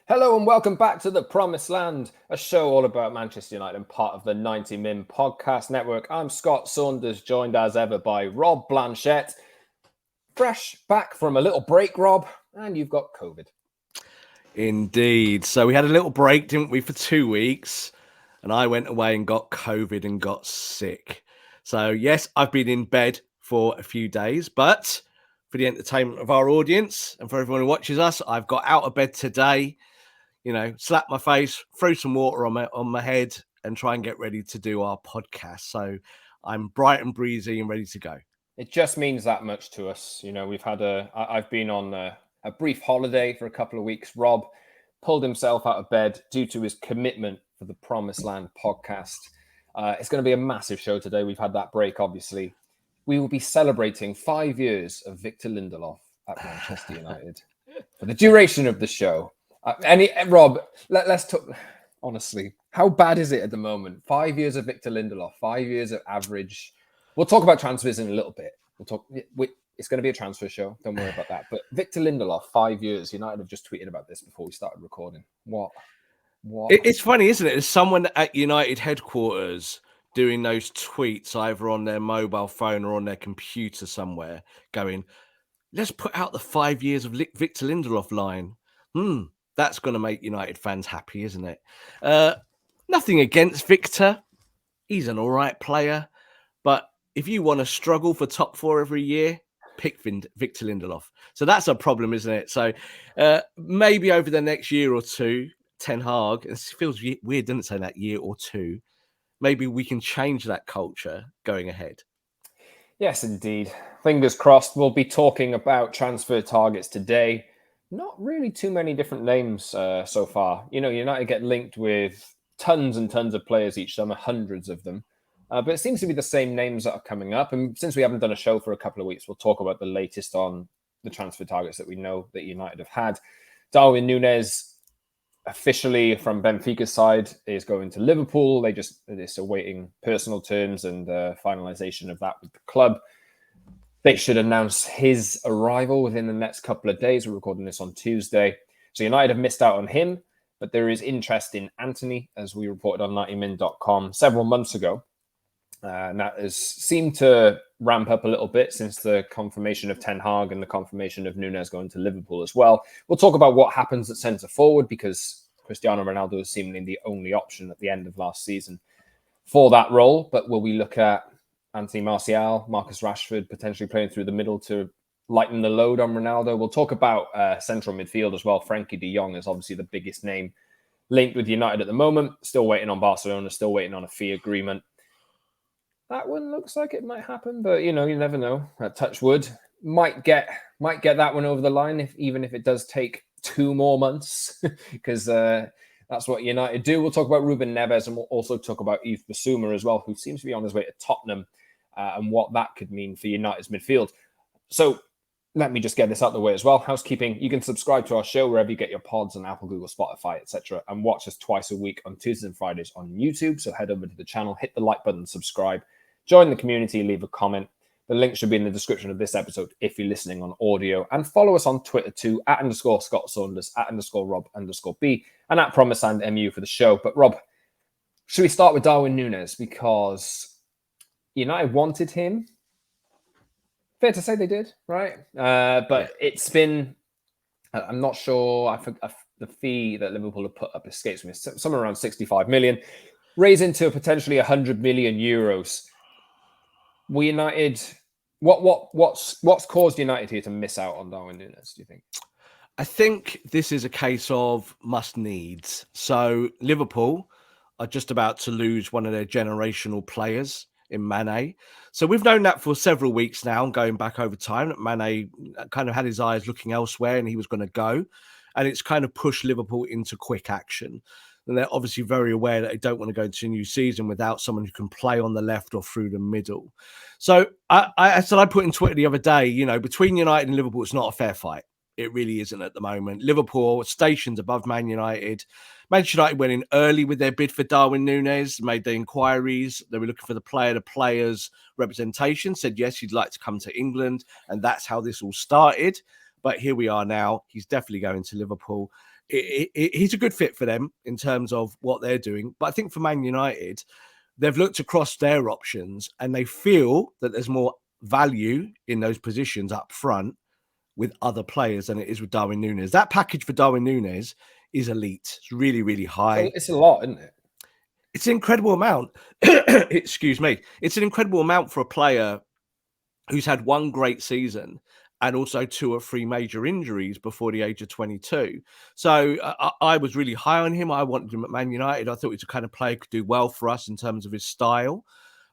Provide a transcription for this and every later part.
Hello and welcome back to The Promised Land, a show all about Manchester United and part of the 90 Min podcast network. I'm Scott Saunders, joined as ever by Rob Blanchette. Fresh back from a little break, Rob, and you've got COVID. Indeed. So we had a little break, didn't we, for 2 weeks? And I went away and got COVID and got sick. So yes, I've been in bed for a few days, but for the entertainment of our audience and for everyone who watches us, I've got out of bed today, slap my face, throw some water on my head and try and get ready to do our podcast. So I'm bright and breezy and ready to go. It just means that much to us. I've been on a brief holiday for a couple of weeks. Rob pulled himself out of bed due to his commitment for the Promised Land podcast. It's going to be a massive show today. We've had that break, obviously. We will be celebrating 5 years of Victor Lindelof at Manchester United for the duration of the show. Rob, let's talk honestly. How bad is it at the moment? 5 years of Victor Lindelof, 5 years of average. We'll talk about transfers in a little bit. It's going to be a transfer show. Don't worry about that. But Victor Lindelof, 5 years. United have just tweeted about this before we started recording. What? It's funny, isn't it? There's someone at United headquarters doing those tweets either on their mobile phone or on their computer somewhere going, let's put out the 5 years of Victor Lindelof line. That's going to make United fans happy, isn't it? Nothing against Victor. He's an all right player. But if you want to struggle for top four every year, pick Victor Lindelof. So that's a problem, isn't it? So maybe over the next year or two, Ten Hag, it feels weird, doesn't it, say that year or two, maybe we can change that culture going ahead. Yes, indeed. Fingers crossed. We'll be talking about transfer targets today. Not really too many different names so far. United get linked with tons and tons of players each summer, hundreds of them. But it seems to be the same names that are coming up. And since we haven't done a show for a couple of weeks, we'll talk about the latest on the transfer targets that we know that United have had. Darwin Nunez, officially from Benfica's side, is going to Liverpool. They're awaiting personal terms and finalisation of that with the club. They should announce his arrival within the next couple of days. We're recording this on Tuesday. So United have missed out on him, but there is interest in Antony, as we reported on 90min.com several months ago. And that has seemed to ramp up a little bit since the confirmation of Ten Hag and the confirmation of Nunes going to Liverpool as well. We'll talk about what happens at centre forward because Cristiano Ronaldo is seemingly the only option at the end of last season for that role. But will we look at Anthony Martial, Marcus Rashford potentially playing through the middle to lighten the load on Ronaldo? We'll talk about central midfield as well. Frenkie de Jong is obviously the biggest name linked with United at the moment. Still waiting on Barcelona, still waiting on a fee agreement. That one looks like it might happen, but you never know. Touch wood, might get that one over the line even if it does take 2 more months, because that's what United do. We'll talk about Ruben Neves and we'll also talk about Yves Bissouma as well, who seems to be on his way to Tottenham, and what that could mean for United's midfield. So let me just get this out of the way as well. Housekeeping, you can subscribe to our show wherever you get your pods on Apple, Google, Spotify, etc. and watch us twice a week on Tuesdays and Fridays on YouTube. So head over to the channel, hit the like button, subscribe, join the community, leave a comment. The link should be in the description of this episode if you're listening on audio. And follow us on Twitter too, @_Scott Saunders, @_Rob_B, and @PromiseLandMU for the show. But Rob, should we start with Darwin Nunez? Because United wanted him. Fair to say they did, right? But it's been, I'm not sure, the fee that Liverpool have put up escapes me, somewhere around 65 million, raising to potentially 100 million euros. Will United, what's caused United here to miss out on Darwin Nunes, do you think? I think this is a case of must needs. So Liverpool are just about to lose one of their generational players in Mane. So we've known that for several weeks now, going back over time, that Mane kind of had his eyes looking elsewhere and he was going to go. And it's kind of pushed Liverpool into quick action. And they're obviously very aware that they don't want to go into a new season without someone who can play on the left or through the middle. So I put in Twitter the other day, between United and Liverpool, it's not a fair fight. It really isn't at the moment. Liverpool stations above Man United. Manchester United went in early with their bid for Darwin Nunez, made the inquiries. They were looking for the players representation, said, yes, you'd like to come to England. And that's how this all started. But here we are now. He's definitely going to Liverpool. He's a good fit for them in terms of what they're doing. But I think for Man United, they've looked across their options and they feel that there's more value in those positions up front with other players than it is with Darwin Nunes. That package for Darwin Nunes is elite. It's really, really high. It's a lot, isn't it? It's an incredible amount. Excuse me. It's an incredible amount for a player who's had one great season and also 2 or 3 major injuries before the age of 22. So I was really high on him. I wanted him at Man United. I thought he's a kind of player who could do well for us in terms of his style.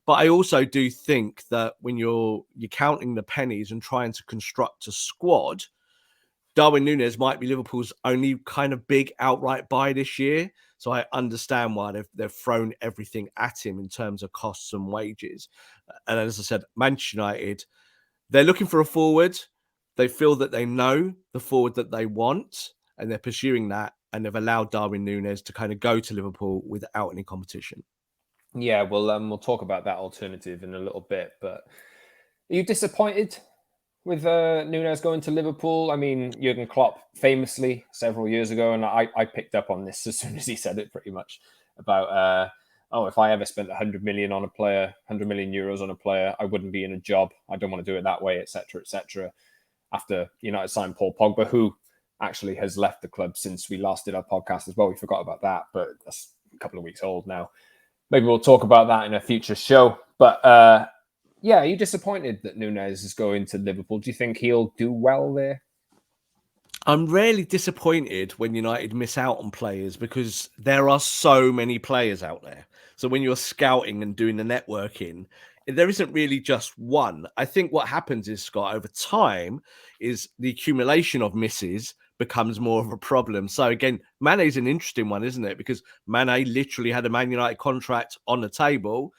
But I also do think that when you're counting the pennies and trying to construct a squad, Darwin Nunes might be Liverpool's only kind of big outright buy this year. So I understand why they've thrown everything at him in terms of costs and wages. And as I said, Manchester United, they're looking for a forward. They feel that they know the forward that they want, and they're pursuing that. And they've allowed Darwin Nunes to kind of go to Liverpool without any competition. Yeah, we'll talk about that alternative in a little bit. But are you disappointed with Nunes going to Liverpool? I mean, Jurgen Klopp famously several years ago, and I picked up on this as soon as he said it pretty much, about, if I ever spent 100 million on a player, 100 million euros on a player, I wouldn't be in a job. I don't want to do it that way, etc., etc. After United signed Paul Pogba, who actually has left the club since we last did our podcast as well. We forgot about that, but that's a couple of weeks old now. Maybe we'll talk about that in a future show. But yeah, are you disappointed that Nunes is going to Liverpool? Do you think he'll do well there? I'm rarely disappointed when United miss out on players because there are so many players out there. So when you're scouting and doing the networking, there isn't really just one. I think what happens is, Scott, over time is the accumulation of misses becomes more of a problem. So again, Mane's an interesting one, isn't it? Because Mane literally had a Man United contract on the table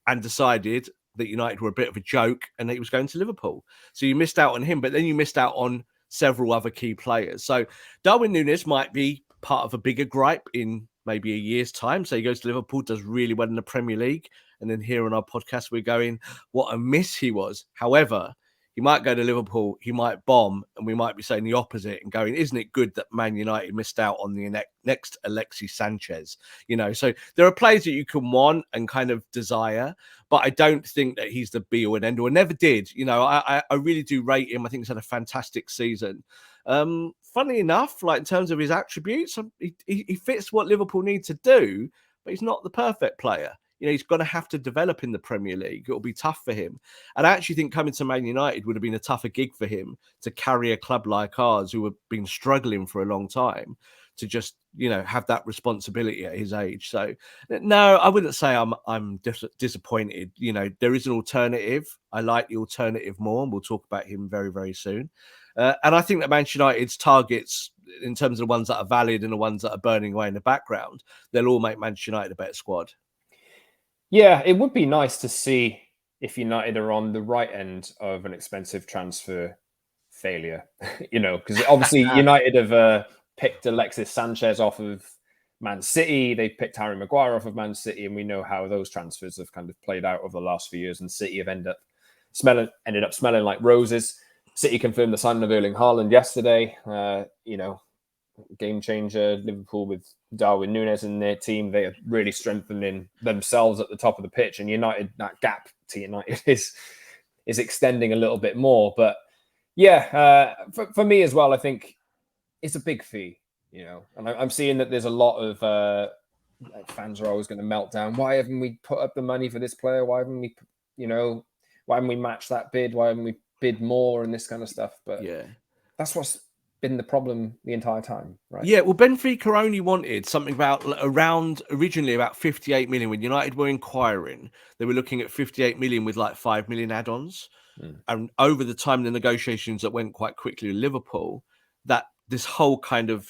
and decided that United were a bit of a joke and that he was going to Liverpool. So you missed out on him, but then you missed out on several other key players. So Darwin Nunes might be part of a bigger gripe in maybe a year's time. So he goes to Liverpool, does really well in the Premier League. And then here on our podcast, we're going, what a miss he was. However, he might go to Liverpool, he might bomb, and we might be saying the opposite and going, isn't it good that Man United missed out on the next Alexis Sanchez? You know, so there are players that you can want and kind of desire, but I don't think that he's the be all and end all. Never did. You know, I really do rate him. I think he's had a fantastic season. Funnily enough, like in terms of his attributes, he fits what Liverpool need to do, but he's not the perfect player. You know, he's going to have to develop in the Premier League. It'll be tough for him. And I actually think coming to Man United would have been a tougher gig for him to carry a club like ours, who have been struggling for a long time, to just, you know, have that responsibility at his age. So, no, I wouldn't say I'm disappointed. You know, there is an alternative. I like the alternative more, and we'll talk about him very, very soon. And I think that Manchester United's targets, in terms of the ones that are valid and the ones that are burning away in the background, they'll all make Manchester United a better squad. Yeah, it would be nice to see if United are on the right end of an expensive transfer failure, you know, because obviously United have picked Alexis Sanchez off of Man City. They picked Harry Maguire off of Man City, and we know how those transfers have kind of played out over the last few years, and City have ended up smelling like roses. City confirmed the signing of Erling Haaland yesterday. You know, game changer. Liverpool with Darwin Nunez in their team, they are really strengthening themselves at the top of the pitch, and United, that gap to United is extending a little bit more. But yeah, for me as well, I think it's a big fee, you know, and I'm seeing that there's a lot of fans are always going to melt down. Why haven't we put up the money for this player? Why haven't we, you know, why haven't we matched that bid? Why haven't we bid more and this kind of stuff? But yeah, that's what's been the problem the entire time, right? Yeah, well, Benfica only wanted something originally about 58 million. When United were inquiring, they were looking at 58 million with like 5 million add-ons. And over the time, the negotiations that went quite quickly with Liverpool, that this whole kind of,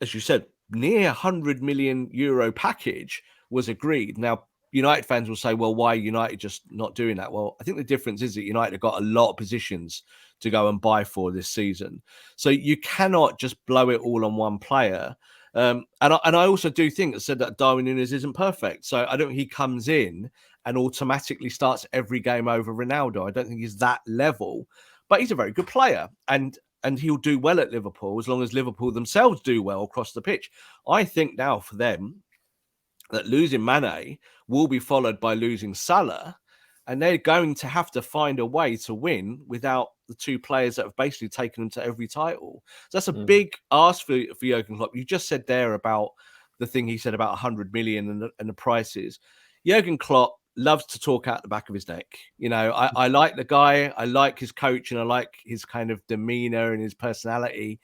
as you said, near 100 million euro package was agreed. Now, United fans will say, well, why are United just not doing that? Well, I think the difference is that United have got a lot of positions to go and buy for this season. So you cannot just blow it all on one player. And I also do think that Darwin Nunes isn't perfect. So I don't think he comes in and automatically starts every game over Ronaldo. I don't think he's that level, but he's a very good player. And and he'll do well at Liverpool as long as Liverpool themselves do well across the pitch. I think now for them that losing Mane will be followed by losing Salah, and they're going to have to find a way to win without the two players that have basically taken them to every title. So that's a big ask for Jurgen Klopp. You just said there about the thing he said about 100 million and the prices. Jurgen Klopp loves to talk out the back of his neck. You know, I like the guy, I like his coach, and I like his kind of demeanor and his personality.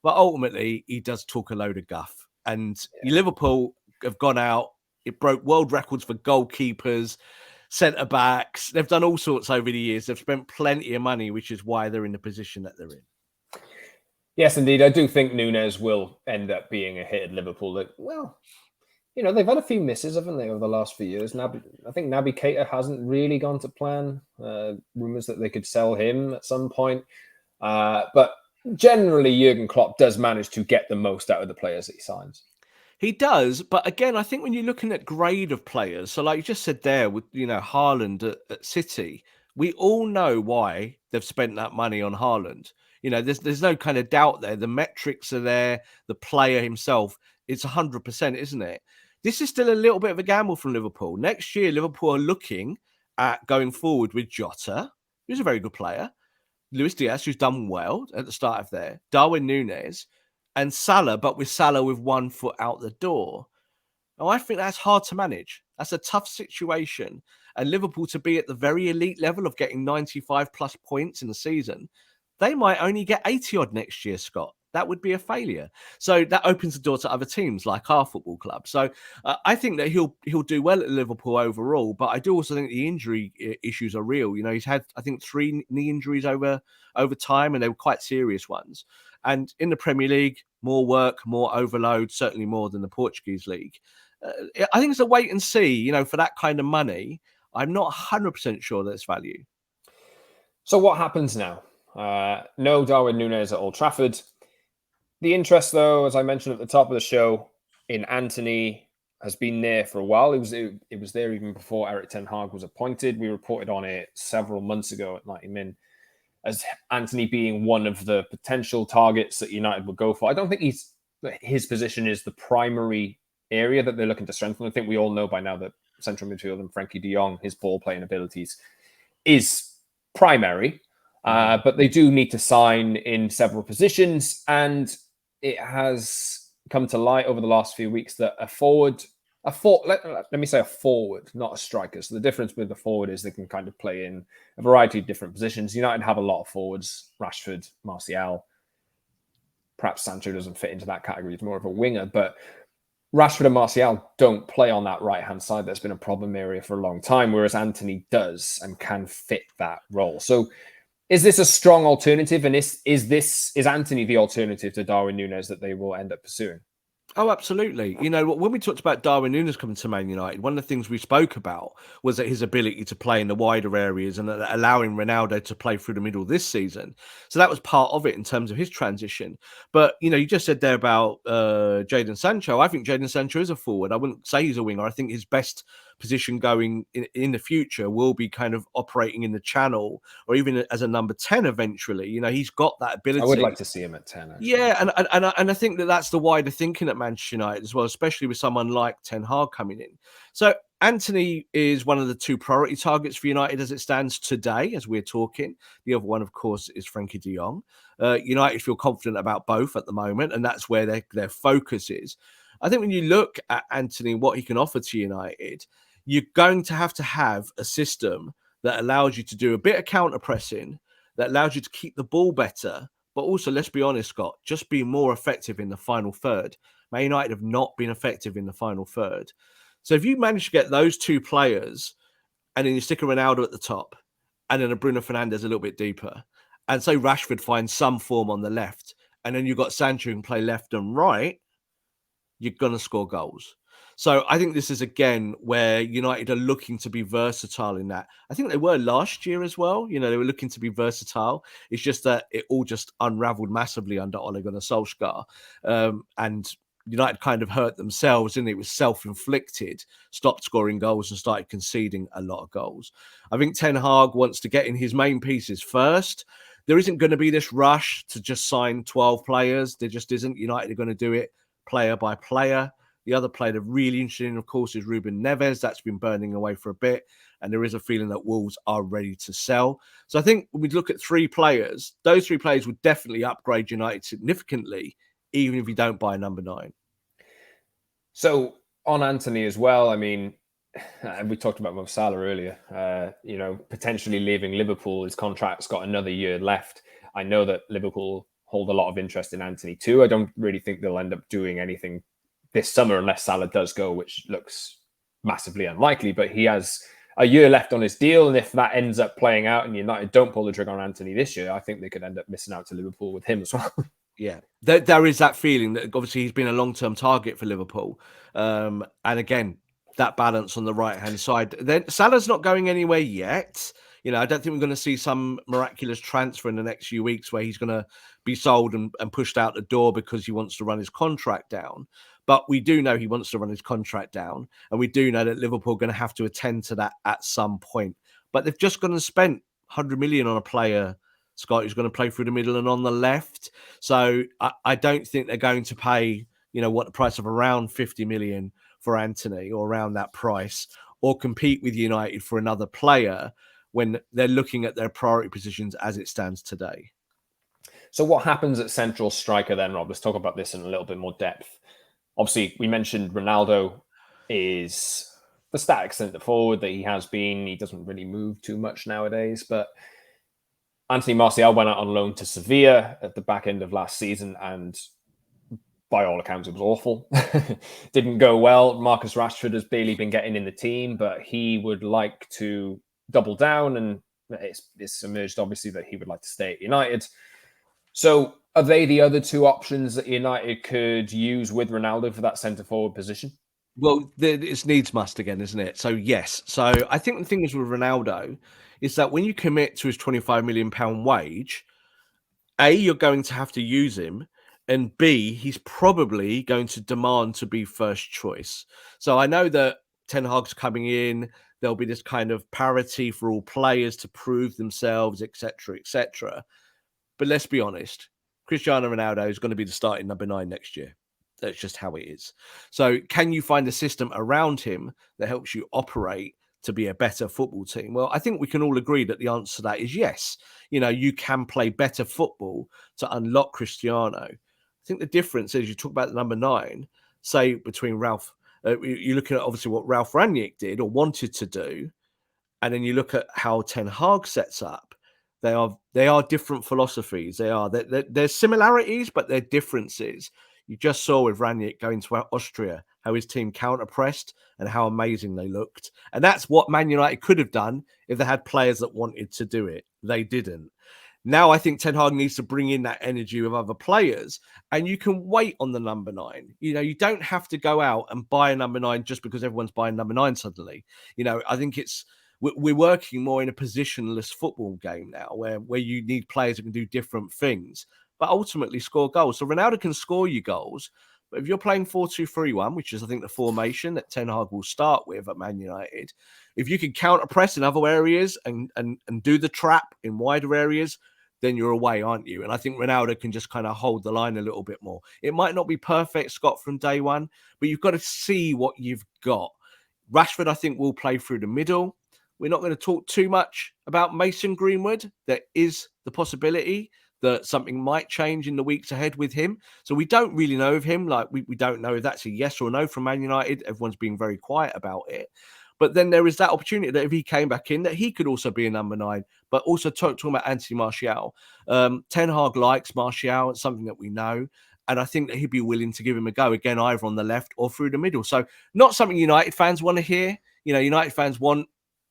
But ultimately, he does talk a load of guff. And Liverpool have gone out. It broke world records for goalkeepers, centre backs. They've done all sorts over the years. They've spent plenty of money, which is why they're in the position that they're in. Yes, indeed. I do think Nunes will end up being a hit at Liverpool. That, well, you know, they've had a few misses, haven't they, over the last few years? I think Naby Keita hasn't really gone to plan. Rumours that they could sell him at some point. But generally, Jurgen Klopp does manage to get the most out of the players that he signs. He does, but again, I think when you're looking at grade of players, so like you just said there with, you know, Haaland at City, we all know why they've spent that money on Haaland. You know, there's no kind of doubt there. The metrics are there. The player himself, it's 100%, isn't it? This is still a little bit of a gamble from Liverpool. Next year, Liverpool are looking at going forward with Jota, who's a very good player, Luis Diaz, who's done well at the start of there, Darwin Nunez, and Salah, but with Salah with 1 foot out the door. Now, I think that's hard to manage. That's a tough situation. And Liverpool to be at the very elite level of getting 95 plus points in the season, they might only get 80 odd next year, Scott. That would be a failure. So that opens the door to other teams like our football club. So I think that he'll do well at Liverpool overall, but I do also think the injury issues are real. You know, he's had, I think, 3 knee injuries over time, and they were quite serious ones. And in the Premier League, more work, more overload, certainly more than the Portuguese league. I think it's a wait and see, you know, for that kind of money. I'm not 100% sure that's value. So what happens now? No Darwin Nunez at Old Trafford. The interest, though, as I mentioned at the top of the show, in Antony has been there for a while. It was there even before Erik ten Hag was appointed. We reported on it several months ago at 90 Min as Antony being one of the potential targets that United would go for. I don't think his position is the primary area that they're looking to strengthen. I think we all know by now that central midfield and Frenkie de Jong, his ball playing abilities, is primary. But they do need to sign in several positions, and it has come to light over the last few weeks that let me say a forward, not a striker. So the difference with the forward is they can kind of play in a variety of different positions. United have a lot of forwards: Rashford, Martial. Perhaps Sancho doesn't fit into that category; he's more of a winger. But Rashford and Martial don't play on that right-hand side. That's been a problem area for a long time, whereas Antony does and can fit that role. So is this a strong alternative? And is Antony the alternative to Darwin Nunez that they will end up pursuing? Oh, absolutely. You know, when we talked about Darwin Nunes coming to Man United, one of the things we spoke about was that his ability to play in the wider areas and allowing Ronaldo to play through the middle this season. So that was part of it in terms of his transition. But, you know, you just said there about Jadon Sancho. I think Jadon Sancho is a forward. I wouldn't say he's a winger. I think his best position going in the future will be kind of operating in the channel or even as a number 10 eventually. You know, he's got that ability. I would like to see him at 10. Actually. Yeah, and I think that's the wider thinking at Manchester United as well, especially with someone like Ten Hag coming in. So Antony is one of the 2 priority targets for United as it stands today, as we're talking. The other one, of course, is Frenkie de Jong. United feel confident about both at the moment, and that's where their focus is. I think when you look at Antony and what he can offer to United, you're going to have a system that allows you to do a bit of counter pressing, that allows you to keep the ball better, but also, let's be honest, Scott, just be more effective in the final third. Man United have not been effective in the final third. So if you manage to get those 2 players and then you stick a Ronaldo at the top and then a Bruno Fernandes a little bit deeper, and say Rashford finds some form on the left, and then you've got Sancho who can play left and right, you're going to score goals. So I think this is, again, where United are looking to be versatile in that. I think they were last year as well. You know, they were looking to be versatile. It's just that it all just unraveled massively under Ole Gunnar Solskjaer. And United kind of hurt themselves, and it was self-inflicted, stopped scoring goals and started conceding a lot of goals. I think Ten Hag wants to get in his main pieces first, there isn't going to be this rush to just sign 12 players. There just isn't. United are going to do it player by player. The other player they're really interested in, of course, is Ruben Neves. That's been burning away for a bit. And there is a feeling that Wolves are ready to sell. So I think when we look at 3 players, those 3 players would definitely upgrade United significantly, even if you don't buy number 9. So on Antony as well, I mean, we talked about Mo Salah earlier, potentially leaving Liverpool. His contract's got another year left. I know that Liverpool hold a lot of interest in Antony too. I don't really think they'll end up doing anything this summer unless Salah does go, which looks massively unlikely, but he has a year left on his deal. And if that ends up playing out and United don't pull the trigger on Antony this year, I think they could end up missing out to Liverpool with him as well. Yeah, there is that feeling that obviously he's been a long-term target for Liverpool. And again, that balance on the right-hand side. Then Salah's not going anywhere yet. I don't think we're going to see some miraculous transfer in the next few weeks where he's going to be sold and pushed out the door because he wants to run his contract down. But we do know he wants to run his contract down. And we do know that Liverpool are going to have to attend to that at some point. But they've just gone and spent 100 million on a player, Scott, who's going to play through the middle and on the left. So I don't think they're going to pay, what the price of around 50 million for Antony or around that price, or compete with United for another player when they're looking at their priority positions as it stands today. So what happens at central striker then, Rob? Let's talk about this in a little bit more depth. Obviously, we mentioned Ronaldo is the static centre forward that he has been. He doesn't really move too much nowadays, but Anthony Martial went out on loan to Sevilla at the back end of last season, and by all accounts, it was awful. Didn't go well. Marcus Rashford has barely been getting in the team, but he would like to double down, and it's emerged, obviously, that he would like to stay at United. So are they the other 2 options that United could use with Ronaldo for that centre-forward position? Well, it's needs must again, isn't it? So, yes. So I think the thing is with Ronaldo is that when you commit to his £25 million wage, A, you're going to have to use him, and B, he's probably going to demand to be first choice. So I know that Ten Hag's coming in, there'll be this kind of parity for all players to prove themselves, etc., etc. But let's be honest, Cristiano Ronaldo is going to be the starting number 9 next year. That's just how it is. So can you find a system around him that helps you operate to be a better football team? Well, I think we can all agree that the answer to that is yes. You can play better football to unlock Cristiano. I think the difference is you talk about the number 9, say between Ralph, you're looking at obviously what Ralph Rangnick did or wanted to do, and then you look at how Ten Hag sets up. They are different philosophies. There's similarities, but they're differences. You just saw with Rangnick going to Austria how his team counter-pressed and how amazing they looked. And that's what Man United could have done if they had players that wanted to do it. They didn't. Now I think Ten Hag needs to bring in that energy with other players, and you can wait on the number 9. You don't have to go out and buy a number 9 just because everyone's buying number 9 suddenly. I think we're working more in a positionless football game now where you need players who can do different things, but ultimately score goals. So Ronaldo can score you goals, but if you're playing 4-2-3-1, which is, I think, the formation that Ten Hag will start with at Man United, if you can counter-press in other areas and do the trap in wider areas, then you're away, aren't you? And I think Ronaldo can just kind of hold the line a little bit more. It might not be perfect, Scott, from day one, but you've got to see what you've got. Rashford, I think, will play through the middle. We're not going to talk too much about Mason Greenwood. There is the possibility that something might change in the weeks ahead with him. So we don't really know of him. Like we don't know if that's a yes or no from Man United. Everyone's being very quiet about it. But then there is that opportunity that if he came back in, that he could also be a number 9. But also talking about Antony Martial. Ten Hag likes Martial. It's something that we know. And I think that he'd be willing to give him a go again, either on the left or through the middle. So not something United fans want to hear. United fans want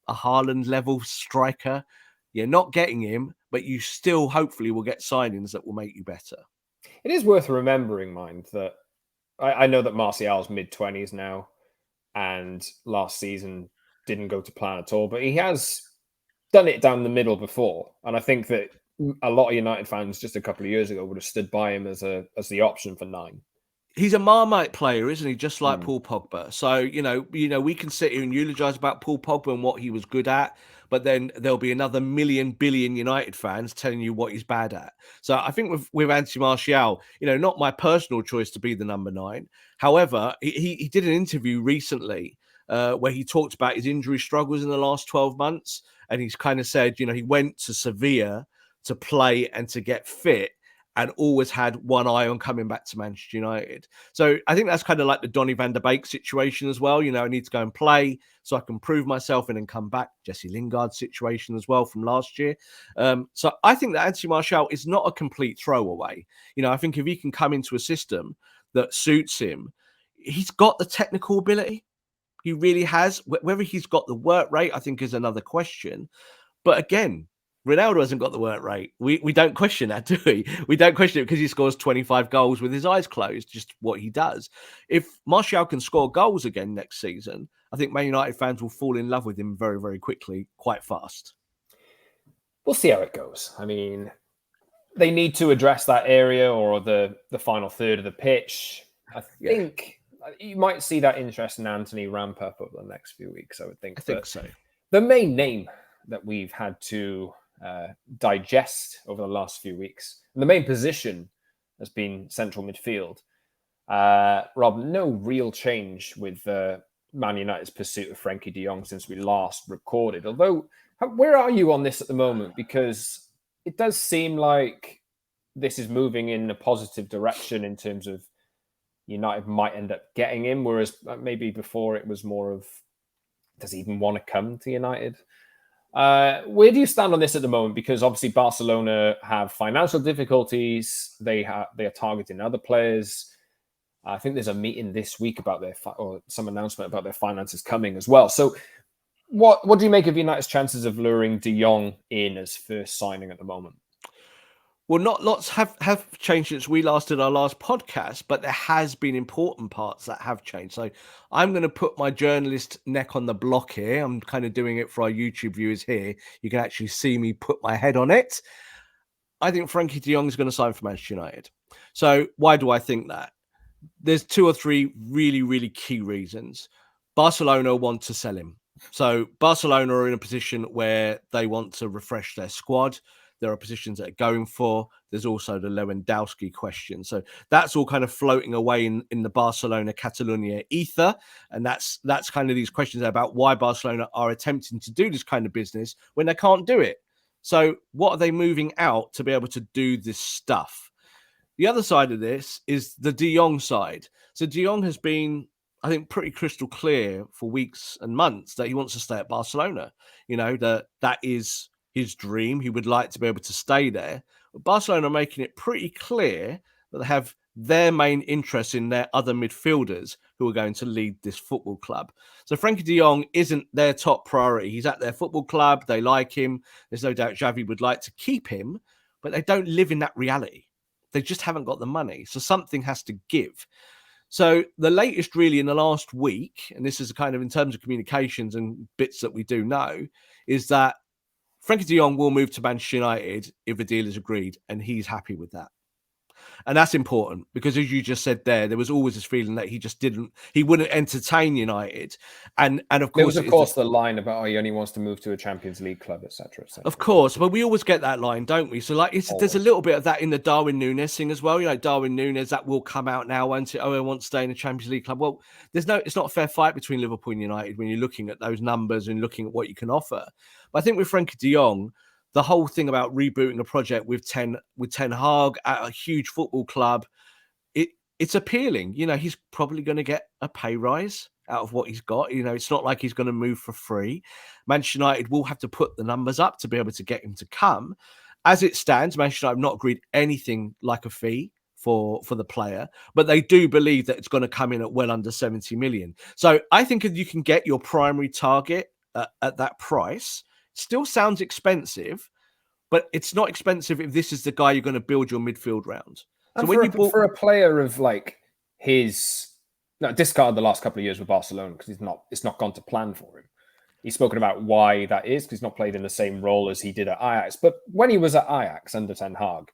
a Haaland level striker. You're not getting him, but you still hopefully will get signings that will make you better. It is worth remembering, mind, that I know that Martial's mid-20s now, and last season didn't go to plan at all, but he has done it down the middle before. And I think that a lot of United fans just a couple of years ago would have stood by him as the option for 9. he's a Marmite player, isn't he? Just like Mm. Paul Pogba. So, we can sit here and eulogize about Paul Pogba and what he was good at, but then there'll be another million billion United fans telling you what he's bad at. So I think with Antony Martial, not my personal choice to be the number 9. However, he did an interview recently where he talked about his injury struggles in the last 12 months. And he's kind of said, he went to Sevilla to play and to get fit, and always had one eye on coming back to Manchester United. So I think that's kind of like the Donny van der Beek situation as well. I need to go and play so I can prove myself and then come back. Jesse Lingard's situation as well from last year. So I think that Antony Martial is not a complete throwaway. I think if he can come into a system that suits him, he's got the technical ability. He really has. Whether he's got the work rate, I think, is another question. But again, Ronaldo hasn't got the work rate. We don't question that, do we? We don't question it because he scores 25 goals with his eyes closed, just what he does. If Martial can score goals again next season, I think Man United fans will fall in love with him very, very quickly, quite fast. We'll see how it goes. I mean, they need to address that area or the final third of the pitch. I think you might see that interest in Antony ramp up over the next few weeks, I would think. I think so. The main name that we've had to digest over the last few weeks, and the main position has been central midfield. Rob, no real change with Man United's pursuit of Frenkie de Jong since we last recorded. Although, where are you on this at the moment? Because it does seem like this is moving in a positive direction in terms of United might end up getting him, whereas maybe before it was more of, does he even want to come to United? Where do you stand on this at the moment? Because obviously Barcelona have financial difficulties. They are targeting other players. I think there's a meeting this week about or some announcement about their finances coming as well. So what do you make of United's chances of luring De Jong in as first signing at the moment? Well, not lots have changed since we last did our last podcast, but there has been important parts that have changed. So I'm going to put my journalist neck on the block here. I'm kind of doing it for our YouTube viewers here. You can actually see me put my head on it. I think Frenkie de Jong is going to sign for Manchester United. So why do I think that? There's 2 or 3 really, really key reasons. Barcelona want to sell him. So Barcelona are in a position where they want to refresh their squad. There are positions that are going for. There's also the Lewandowski question. So that's all kind of floating away in the Barcelona Catalonia ether. And that's kind of these questions about why Barcelona are attempting to do this kind of business when they can't do it. So what are they moving out to be able to do this stuff? The other side of this is the De Jong side. So De Jong has been, I think, pretty crystal clear for weeks and months that he wants to stay at Barcelona. That is his dream. He would like to be able to stay there. But Barcelona are making it pretty clear that they have their main interest in their other midfielders who are going to lead this football club. So Frenkie de Jong isn't their top priority. He's at their football club. They like him. There's no doubt Xavi would like to keep him, but they don't live in that reality. They just haven't got the money. So something has to give. So the latest really in the last week, and this is kind of in terms of communications and bits that we do know, is that Frenkie de Jong will move to Manchester United if a deal is agreed, and he's happy with that. And that's important because, as you just said there was always this feeling that he wouldn't entertain United. And of course, there was, the line about, he only wants to move to a Champions League club, etc. Of course, but we always get that line, don't we? So there's a little bit of that in the Darwin Nunes thing as well. Darwin Nunes, that will come out now, won't it? Oh, I want to stay in a Champions League club. Well, it's not a fair fight between Liverpool and United when you're looking at those numbers and looking at what you can offer. But I think with Frenkie de Jong, the whole thing about rebooting a project with Ten Hag at a huge football club, it's appealing. He's probably going to get a pay rise out of what he's got. It's not like he's going to move for free. Manchester United will have to put the numbers up to be able to get him to come. As it stands, Manchester United have not agreed anything like a fee for the player, but they do believe that it's going to come in at well under 70 million. So I think if you can get your primary target at that price, still sounds expensive, but it's not expensive if this is the guy you're going to build your midfield round. So for a player of like discard the last couple of years with Barcelona because it's not gone to plan for him. He's spoken about why that is because he's not played in the same role as he did at Ajax. But when he was at Ajax under Ten Hag,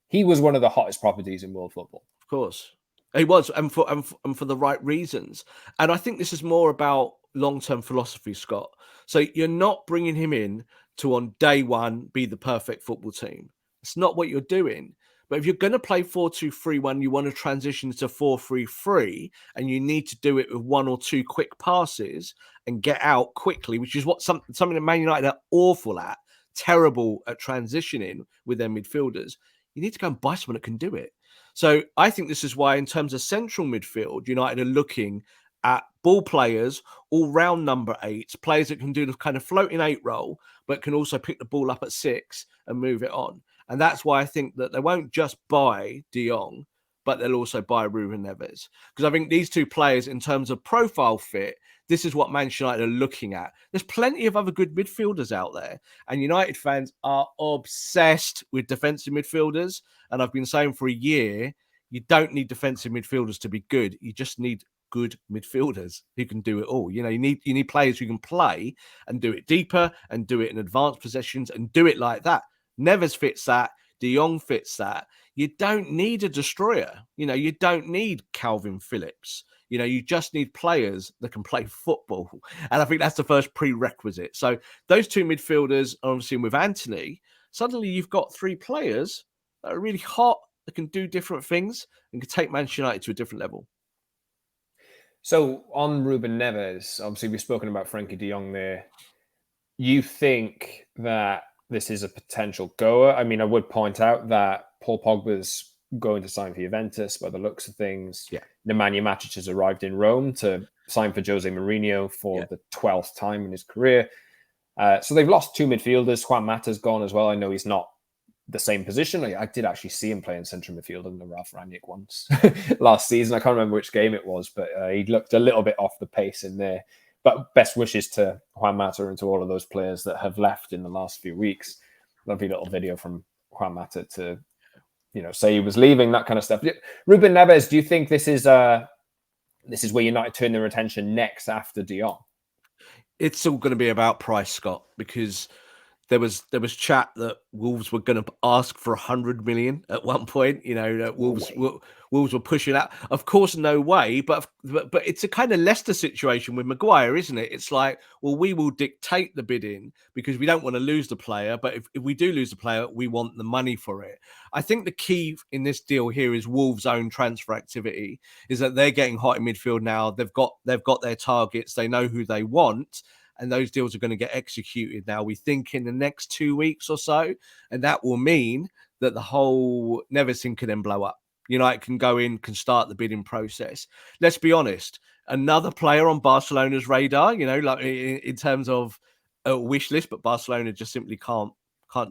he was one of the hottest properties in world football. Of course. He was, and for the right reasons. And I think this is more about long-term philosophy, Scott. So you're not bringing him in to on day one be the perfect football team. It's not what you're doing. But if you're going to play 4-2-3-1, you want to transition to 4-3-3, and you need to do it with one or two quick passes and get out quickly, which is what something that Man United are awful at, terrible at transitioning with their midfielders. You need to go and buy someone that can do it. So I think this is why, in terms of central midfield, United are looking at ball players, all round number eights, players that can do the kind of floating eight role, but can also pick the ball up at 6 and move it on. And that's why I think that they won't just buy De Jong, but they'll also buy Ruben Neves. Because I think these two players, in terms of profile fit, this is what Manchester United are looking at. There's plenty of other good midfielders out there, and United fans are obsessed with defensive midfielders. And I've been saying for a year, you don't need defensive midfielders to be good. You just need good midfielders who can do it all. You need players who can play and do it deeper and do it in advanced possessions and do it like that. Neves fits that. De Jong fits that. You don't need a destroyer. You don't need Calvin Phillips. You just need players that can play football. And I think that's the first prerequisite. So those two midfielders, obviously with Antony, suddenly you've got 3 players that are really hot, that can do different things and can take Manchester United to a different level. So on Ruben Neves, obviously we've spoken about Frenkie de Jong there. You think that this is a potential goer? I mean, I would point out that Paul Pogba's going to sign for Juventus by the looks of things. Yeah. Nemanja Matic has arrived in Rome to sign for Jose Mourinho for the 12th time in his career. So they've lost 2 midfielders. Juan Mata's gone as well. I know he's not the same position. I did actually see him play in central midfield in the Ralph Rangnick once last season. I can't remember which game it was, but he looked a little bit off the pace in there. But best wishes to Juan Mata and to all of those players that have left in the last few weeks. Lovely little video from Juan Mata to, say he was leaving, that kind of stuff. Ruben Neves, do you think this is where United turn their attention next after De Jong? It's all going to be about price, Scott, because there was chat that Wolves were going to ask for 100 million at one point. Wolves were pushing out. Of course, no way. But it's a kind of Leicester situation with Maguire, isn't it? It's like, well, we will dictate the bidding because we don't want to lose the player. But if we do lose the player, we want the money for it. I think the key in this deal here is Wolves' own transfer activity. Is that they're getting hot in midfield now. They've got their targets. They know who they want. And those deals are going to get executed now, we think, in the next 2 weeks or so. And that will mean that the whole Neves thing can then blow up. United can go in, can start the bidding process. Let's be honest, another player on Barcelona's radar, like in terms of a wish list, but Barcelona just simply can't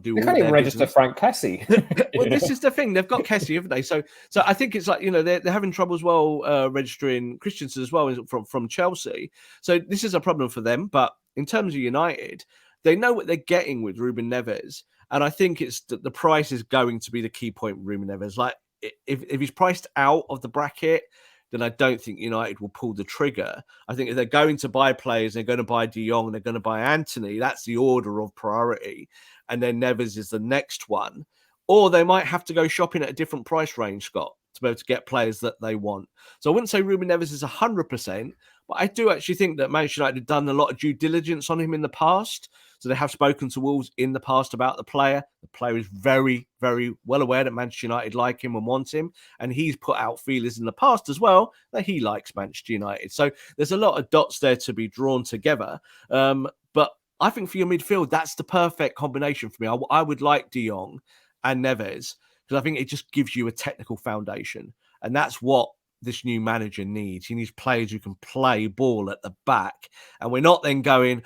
do they all can't even register business. Frank Kessie. Well, this is the thing. They've got Kessie, haven't they? So I think it's like, they're having trouble as well registering Christensen as well from Chelsea. So this is a problem for them. But in terms of United, they know what they're getting with Ruben Neves. And I think it's the price is going to be the key point with Ruben Neves. Like, if he's priced out of the bracket, then I don't think United will pull the trigger. I think if they're going to buy players, they're going to buy De Jong, they're going to buy Antony. That's the order of priority. And then Neves is the next one. Or they might have to go shopping at a different price range, Scott, to be able to get players that they want. So I wouldn't say Ruben Neves is 100%, but I do actually think that Manchester United have done a lot of due diligence on him in the past. So they have spoken to Wolves in the past about the player. The player is very, very well aware that Manchester United like him and want him. And he's put out feelers in the past as well that he likes Manchester United. So there's a lot of dots there to be drawn together. But I think for your midfield, that's the perfect combination for me. I would like De Jong and Neves because I think it just gives you a technical foundation. And that's what this new manager needs. He needs players who can play ball at the back. And we're not then going,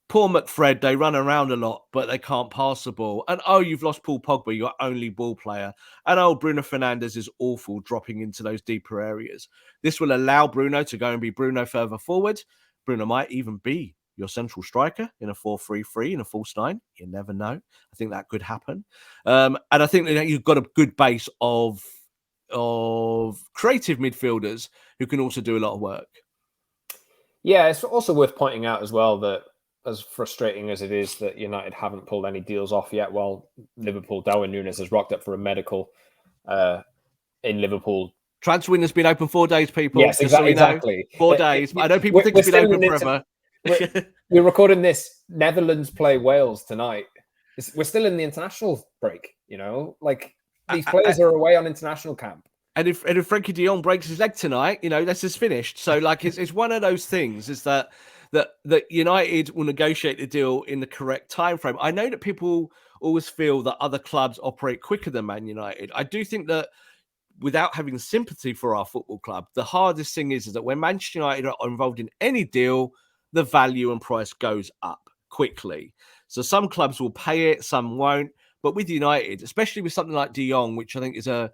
poor McFred, they run around a lot, but they can't pass the ball. And, you've lost Paul Pogba, your only ball player. And, Bruno Fernandes is awful dropping into those deeper areas. This will allow Bruno to go and be Bruno further forward. Bruno might even be your central striker in a 4-3-3, in a false 9. You never know. I think that could happen. And I think that you've got a good base of creative midfielders who can also do a lot of work. Yeah, it's also worth pointing out as well that as frustrating as it is that United haven't pulled any deals off yet, while Liverpool, Darwin Nunez has rocked up for a medical in Liverpool Transfer window's been open 4 days, people. Yes, Just so we know. exactly. 4 days. I know people think it's been open forever. We're recording this. Netherlands play Wales tonight. We're still in the international break, like these players are away on international camp. And if Frenkie de Jong breaks his leg tonight, this is finished. So like it's one of those things is that United will negotiate the deal in the correct time frame. I know that people always feel that other clubs operate quicker than Man United. I do think that without having sympathy for our football club, the hardest thing is that when Manchester United are involved in any deal, the value and price goes up quickly. So some clubs will pay it, some won't. But with United, especially with something like De Jong, which I think is a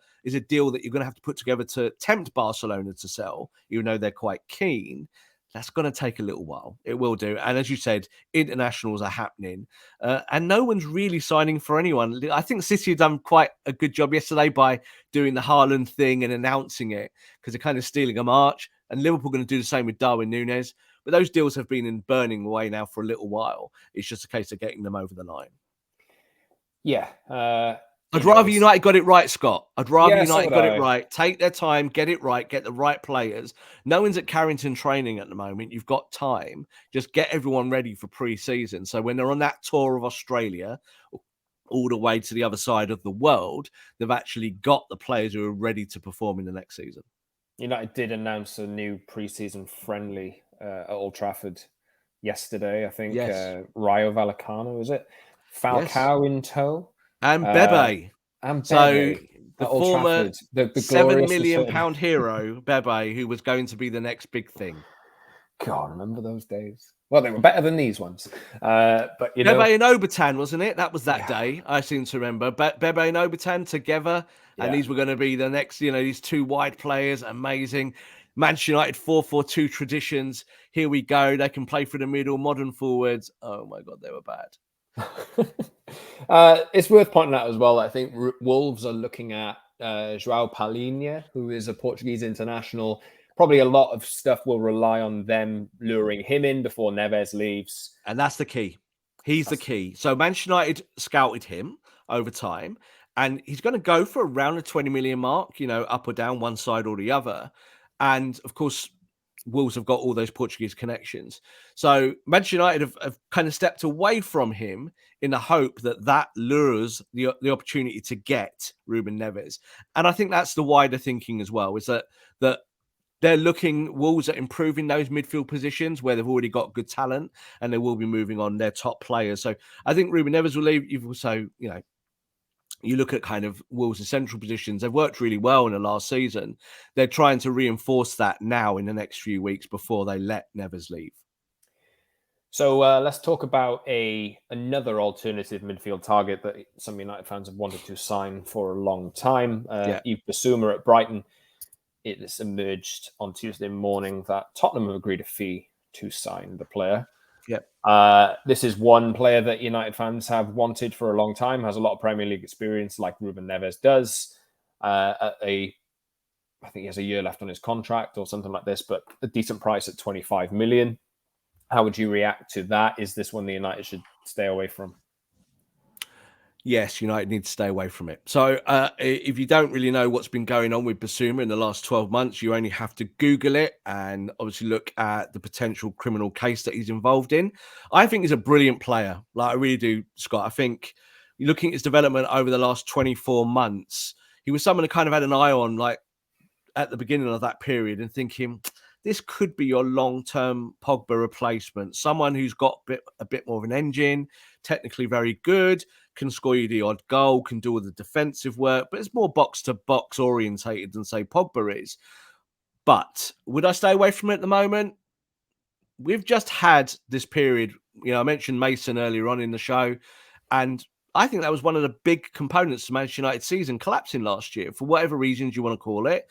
deal that you're going to have to put together to tempt Barcelona to sell, even though they're quite keen, that's going to take a little while. It will do. And as you said, internationals are happening. And no one's really signing for anyone. I think City have done quite a good job yesterday by doing the Haaland thing and announcing it because they're kind of stealing a march. And Liverpool are going to do the same with Darwin Nunez. But those deals have been burning away now for a little while. It's just a case of getting them over the line. Yeah. I'd rather United got it right, Scott. I'd rather United got it right. Take their time, get it right, get the right players. No one's at Carrington training at the moment. You've got time. Just get everyone ready for pre-season. So when they're on that tour of Australia, all the way to the other side of the world, they've actually got the players who are ready to perform in the next season. United did announce a new pre-season friendly at Old Trafford yesterday. I think Rayo Vallecano, is it? Falcao in tow. And Bebe. So the former the £7 million hero, Bebe, who was going to be the next big thing. God, remember those days? Well, they were better than these ones. But Bebe and Obertan, wasn't it? That was that day. I seem to remember. Bebe and Obertan together, and these were going to be the next. These two wide players, amazing. Manchester United 4-4-2 traditions. Here we go. They can play for the middle, modern forwards. Oh my God, they were bad. It's worth pointing out as well. I think Wolves are looking at João Palhinha, who is a Portuguese international. Probably a lot of stuff will rely on them luring him in before Neves leaves. And that's the key. He's the key. So Manchester United scouted him over time, and he's going to go for around the 20 million mark, up or down one side or the other. And of course, Wolves have got all those Portuguese connections. So Manchester United have kind of stepped away from him in the hope that lures the opportunity to get Ruben Neves. And I think that's the wider thinking as well, is that they're looking, Wolves, at improving those midfield positions where they've already got good talent, and they will be moving on their top players. So I think Ruben Neves will leave. You've also, you look at kind of Wolves' central positions. They've worked really well in the last season. They're trying to reinforce that now in the next few weeks before they let Neves leave. So let's talk about another alternative midfield target that some United fans have wanted to sign for a long time. Yves Bissouma at Brighton. It has emerged on Tuesday morning that Tottenham have agreed a fee to sign the player. This is one player that United fans have wanted for a long time, has a lot of Premier League experience like Ruben Neves does. I think he has a year left on his contract or something like this, but a decent price at 25 million. How would you react to that? Is this one the United should stay away from? Yes, United need to stay away from it. So if you don't really know what's been going on with Bissouma in the last 12 months, you only have to Google it and obviously look at the potential criminal case that he's involved in. I think he's a brilliant player. Like, I really do, Scott. I think looking at his development over the last 24 months, he was someone who kind of had an eye on, like, at the beginning of that period and thinking, this could be your long-term Pogba replacement. Someone who's got a bit more of an engine, technically very good, can score you the odd goal, can do all the defensive work, but it's more box-to-box orientated than, say, Pogba is. But would I stay away from it at the moment? We've just had this period. I mentioned Mason earlier on in the show, and I think that was one of the big components to Manchester United's season collapsing last year, for whatever reasons you want to call it.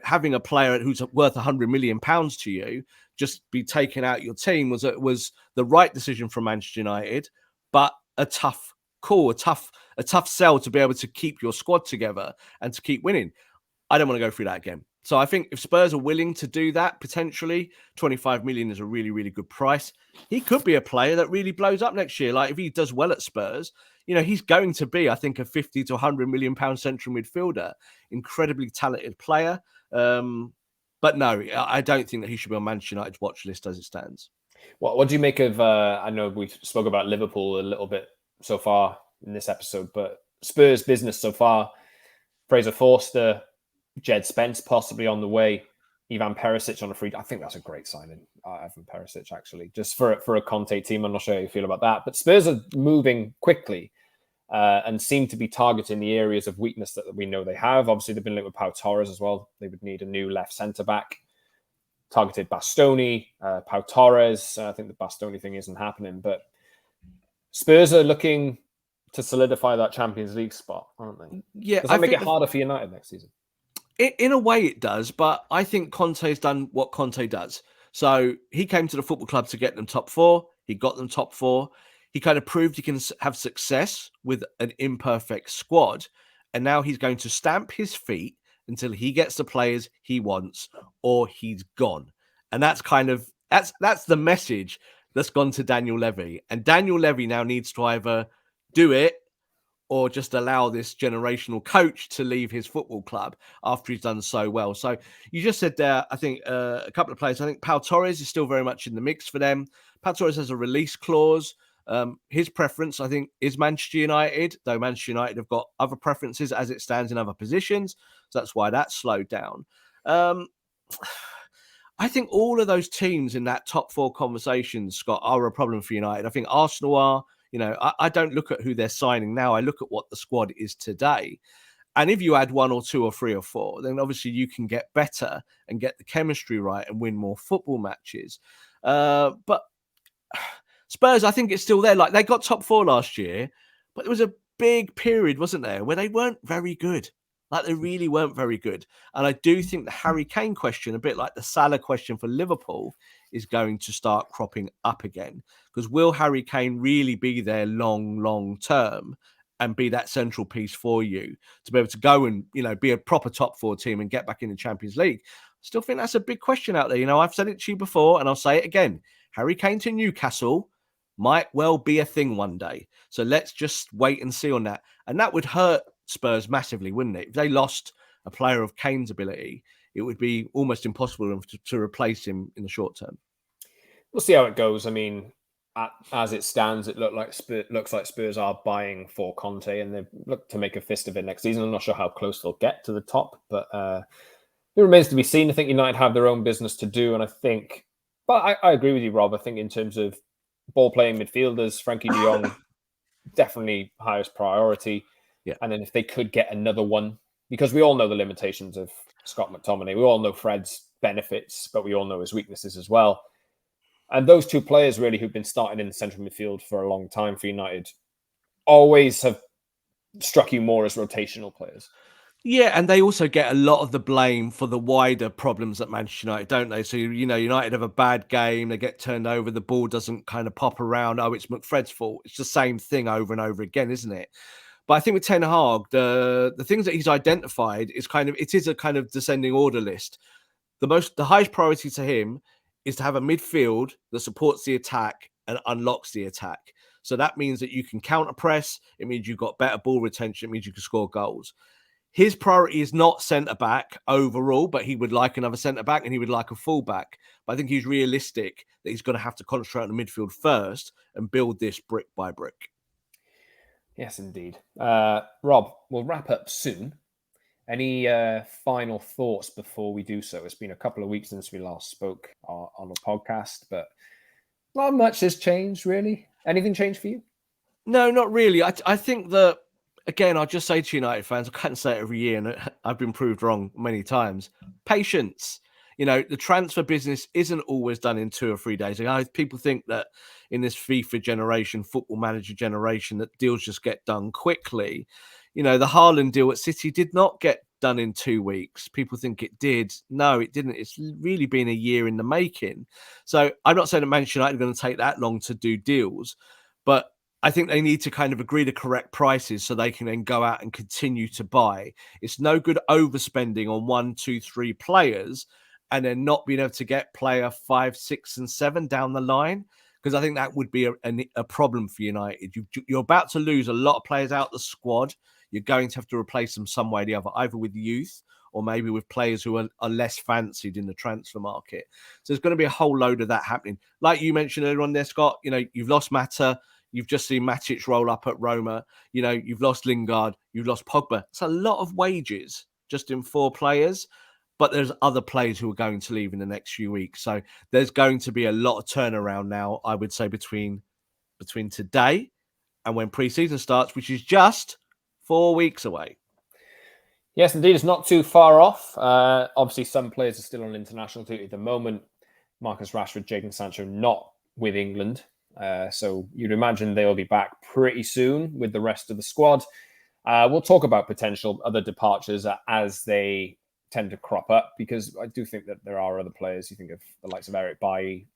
Having a player who's worth £100 million to you just be taken out your team was the right decision from Manchester United, but a tough call, a tough sell to be able to keep your squad together and to keep winning. I don't want to go through that again. So I think if Spurs are willing to do that, potentially 25 million is a really, really good price. He could be a player that really blows up next year. Like if he does well at Spurs, he's going to be, I think, a 50 to 100 million pound central midfielder, incredibly talented player. But no, I don't think that he should be on Manchester United's watch list as it stands. What do you make of, I know we spoke about Liverpool a little bit so far in this episode, but Spurs business so far, Fraser Forster, Jed Spence possibly on the way, Ivan Perisic on a free. I think that's a great signing, Ivan Perisic, actually, just for a Conte team. I'm not sure how you feel about that. But Spurs are moving quickly and seem to be targeting the areas of weakness that we know they have. Obviously, they've been linked with Pau Torres as well. They would need a new left centre-back. Targeted Bastoni, Pau Torres. I think the Bastoni thing isn't happening. But Spurs are looking to solidify that Champions League spot, aren't they? Yeah, Does that make it harder for United next season? In a way it does, but I think Conte's done what Conte does. So he came to the football club to get them top four. He got them top four. He kind of proved he can have success with an imperfect squad. And now he's going to stamp his feet until he gets the players he wants or he's gone. And that's that's the message that's gone to Daniel Levy. And Daniel Levy now needs to either do it or just allow this generational coach to leave his football club after he's done so well. So you just said there, I think a couple of players. I think Pau Torres is still very much in the mix for them. Pau Torres has a release clause. His preference, I think, is Manchester United, though Manchester United have got other preferences as it stands in other positions. So that's why that's slowed down. I think all of those teams in that top four conversation, Scott, are a problem for United. I think Arsenal are. I don't look at who they're signing now. I look at what the squad is today. And if you add one or two or three or four, then obviously you can get better and get the chemistry right and win more football matches. But Spurs, I think it's still there. Like they got top four last year, but there was a big period, wasn't there, where they weren't very good. Like they really weren't very good. And I do think the Harry Kane question, a bit like the Salah question for Liverpool, is going to start cropping up again. Because will Harry Kane really be there long term and be that central piece for you to be able to go and, be a proper top four team and get back in the Champions League? I still think that's a big question out there. I've said it to you before and I'll say it again. Harry Kane to Newcastle might well be a thing one day. So let's just wait and see on that. And that would hurt Spurs massively, wouldn't it? If they lost a player of Kane's ability, it would be almost impossible to replace him in the short term. We'll see how it goes. I mean, as it stands, it looks like Spurs are buying for Conte and they look to make a fist of it next season. I'm not sure how close they'll get to the top, but it remains to be seen. I think United have their own business to do. And I think, but I agree with you, Rob. I think in terms of ball-playing midfielders, Frenkie de Jong, definitely highest priority. Yeah. And then if they could get another one, because we all know the limitations of Scott McTominay. We all know Fred's benefits, but we all know his weaknesses as well. And those two players really who've been starting in the central midfield for a long time for United always have struck you more as rotational players. Yeah, and they also get a lot of the blame for the wider problems at Manchester United, don't they? So, United have a bad game, they get turned over, the ball doesn't kind of pop around. Oh, it's McFred's fault. It's the same thing over and over again, isn't it? But I think with Ten Hag, the things that he's identified is it is a kind of descending order list. The highest priority to him is to have a midfield that supports the attack and unlocks the attack. So that means that you can counter press. It means you've got better ball retention. It means you can score goals. His priority is not centre-back overall, but he would like another centre-back and he would like a full-back. But I think he's realistic that he's going to have to concentrate on the midfield first and build this brick by brick. Yes, indeed. Rob, we'll wrap up soon. Any final thoughts before we do so? It's been a couple of weeks since we last spoke on the podcast, but not much has changed, really. Anything changed for you? No, not really. I think that, again, I'll just say to United fans, I can't say it every year, and I've been proved wrong many times. Patience. The transfer business isn't always done in 2 or 3 days. People think that in this FIFA generation, football manager generation, that deals just get done quickly. The Haaland deal at City did not get done in 2 weeks. People think it did. No, it didn't. It's really been a year in the making. So I'm not saying that Manchester United are going to take that long to do deals, but I think they need to kind of agree the correct prices so they can then go out and continue to buy. It's no good overspending on 1, 2, 3 players and then not being able to get player 5, 6, and 7 down the line, because I think that would be a problem for United. You're about to lose a lot of players out the squad. You're going to have to replace them some way or the other, either with youth or maybe with players who are less fancied in the transfer market. So there's going to be a whole load of that happening. Like you mentioned earlier on there, Scott, you've lost Mata. You've just seen Matic roll up at Roma. You've lost Lingard. You've lost Pogba. It's a lot of wages just in 4 players. But there's other players who are going to leave in the next few weeks. So there's going to be a lot of turnaround now, I would say, between today and when pre-season starts, which is just 4 weeks away. Yes, indeed. It's not too far off. Obviously, some players are still on international duty at the moment. Marcus Rashford, Jadon Sancho, not with England. So you'd imagine they'll be back pretty soon with the rest of the squad. We'll talk about potential other departures as they tend to crop up, because I do think that there are other players. You think of the likes of Eric Bailly.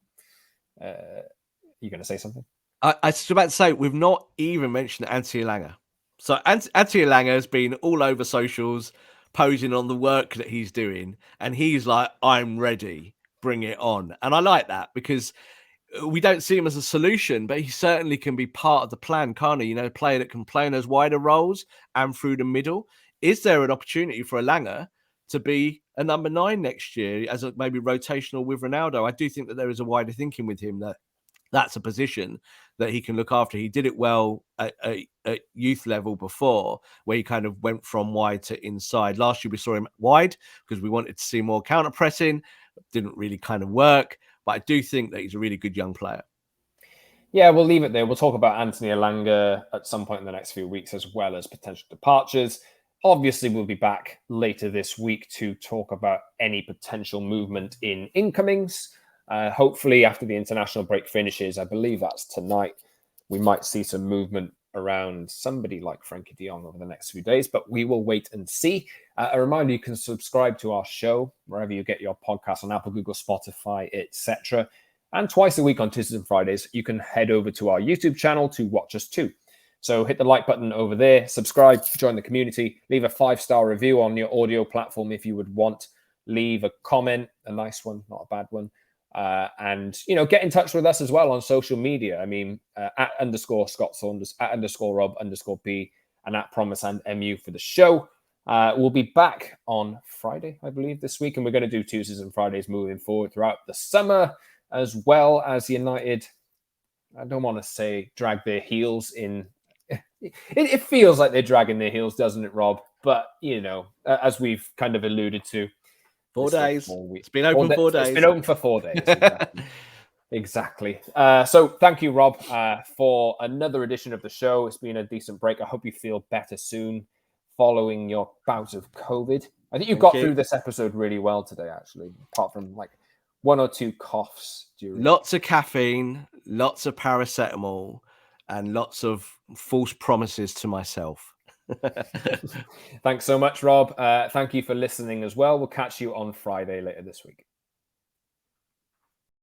You going to say something? I was about to say, we've not even mentioned Antony Elanga. So Antony Elanga has been all over socials, posing on the work that he's doing. And he's like, I'm ready, bring it on. And I like that, because we don't see him as a solution, but he certainly can be part of the plan, can't he? A player that can play in those wider roles and through the middle. Is there an opportunity for Elanga to be a number 9 next year as maybe rotational with Ronaldo? I do think that there is a wider thinking with him that's a position that he can look after. He did it well at youth level before, where he kind of went from wide to inside. Last year we saw him wide because we wanted to see more counter pressing. Didn't really kind of work, but I do think that he's a really good young player. Yeah, we'll leave it there. We'll talk about Antony Elanga at some point in the next few weeks, as well as potential departures. Obviously, we'll be back later this week to talk about any potential movement in incomings. Hopefully, after the international break finishes, I believe that's tonight, we might see some movement around somebody like Frenkie de Jong over the next few days, but we will wait and see. A reminder, you can subscribe to our show wherever you get your podcasts, on Apple, Google, Spotify, etc. And twice a week on Tuesdays and Fridays, you can head over to our YouTube channel to watch us too. So hit the like button over there, subscribe, join the community, leave a 5-star review on your audio platform if you would want, leave a comment, a nice one, not a bad one. And, get in touch with us as well on social media. I mean, at _Scott Saunders, at _Rob_B, and at Promise and MU for the show. We'll be back on Friday, I believe, this week. And we're going to do Tuesdays and Fridays moving forward throughout the summer, as well as United. I don't want to say drag their heels in. It feels like they're dragging their heels, doesn't it, Rob? But, as we've kind of alluded to, 4 days. It's been open 4 days. It's been open for 4 days. Exactly. So thank you, Rob, for another edition of the show. It's been a decent break. I hope you feel better soon following your bout of COVID. I think you got through this episode really well today, actually, apart from like 1 or 2 coughs. Lots of caffeine, lots of paracetamol, and lots of false promises to myself. Thanks so much, Rob. Thank you for listening as well. We'll catch you on Friday later this week.